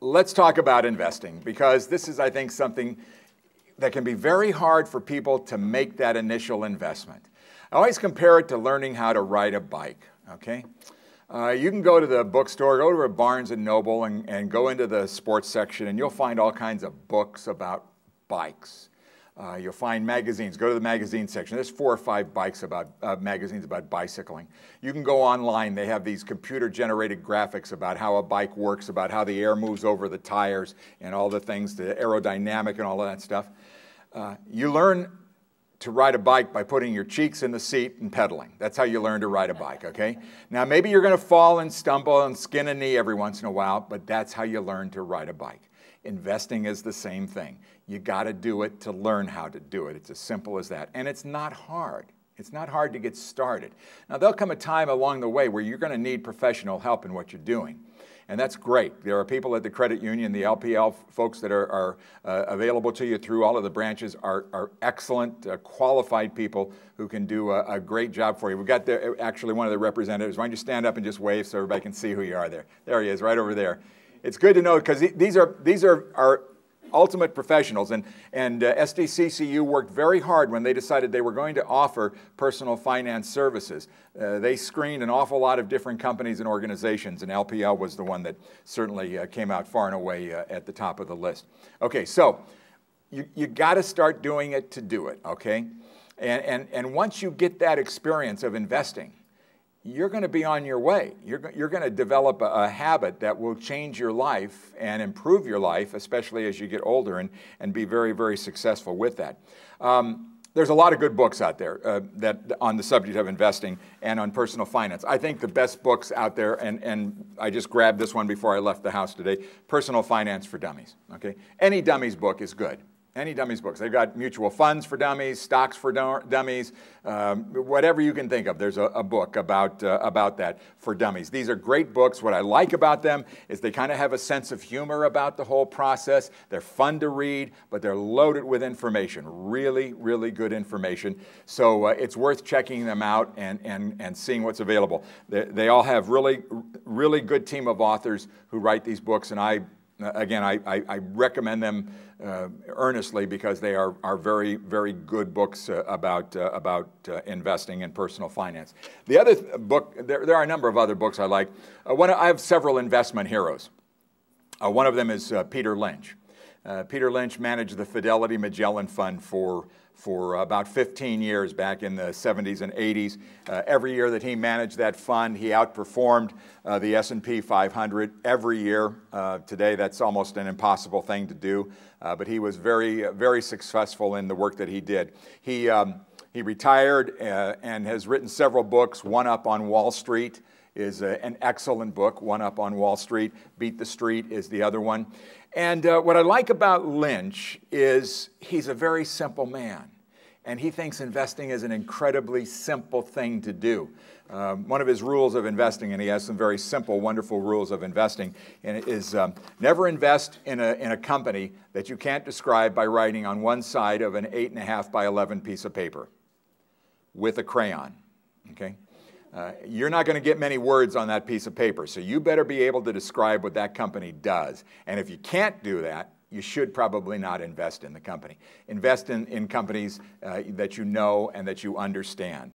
let's talk about investing, because this is, I think, something that can be very hard for people to make that initial investment. I always compare it to learning how to ride a bike, okay? You can go to the bookstore, go to a Barnes & Noble and go into the sports section, and you'll find all kinds of books about bikes. You'll find magazines. Go to the magazine section. There's 4 or 5 magazines about bicycling. You can go online. They have these computer-generated graphics about how a bike works, about how the air moves over the tires and all the things, the aerodynamic and all of that stuff. You learn to ride a bike by putting your cheeks in the seat and pedaling. That's how you learn to ride a bike, okay? Now, maybe you're going to fall and stumble and skin a knee every once in a while, but that's how you learn to ride a bike. Investing is the same thing. You got to do it to learn how to do it. It's as simple as that. And it's not hard. It's not hard to get started. Now, there'll come a time along the way where you're going to need professional help in what you're doing. And that's great. There are people at the credit union, the LPL folks that are available to you through all of the branches are excellent, qualified people who can do a great job for you. We've got actually one of the representatives. Why don't you stand up and just wave so everybody can see who you are there. There he is, right over there. It's good to know, because these are our ultimate professionals, and SDCCU worked very hard when they decided they were going to offer personal finance services. They screened an awful lot of different companies and organizations, and LPL was the one that certainly came out far and away at the top of the list. Okay, so you got to start doing it to do it, okay? And once you get that experience of investing, you're going to be on your way. You're going to develop a habit that will change your life and improve your life, especially as you get older, and be very, very successful with that. There's a lot of good books out there that on the subject of investing and on personal finance. I think the best books out there, and I just grabbed this one before I left the house today, Personal Finance for Dummies. Okay? Any dummies book is good. Any dummies books. They've got mutual funds for dummies, stocks for dummies, whatever you can think of. There's a book about that for dummies. These are great books. What I like about them is they kind of have a sense of humor about the whole process. They're fun to read, but they're loaded with information, really, really good information. So it's worth checking them out and seeing what's available. They all have really, really good team of authors who write these books, and I recommend them earnestly, because they are very, very good books about investing and personal finance. The other book, there are a number of other books I like. I have several investment heroes. One of them is Peter Lynch. Peter Lynch managed the Fidelity Magellan Fund for about 15 years back in the 70s and 80s. Every year that he managed that fund, he outperformed the S&P 500 every year. Today, that's almost an impossible thing to do, but he was very, very successful in the work that he did. He retired and has written several books. One Up on Wall Street is an excellent book. One Up on Wall Street. Beat the Street is the other one. And what I like about Lynch is he's a very simple man, and he thinks investing is an incredibly simple thing to do. One of his rules of investing, and he has some very simple, wonderful rules of investing, and it is never invest in a company that you can't describe by writing on one side of an 8.5 by 11 piece of paper with a crayon, okay? You're not going to get many words on that piece of paper, so you better be able to describe what that company does. And if you can't do that, you should probably not invest in the company. Invest in companies that you know and that you understand.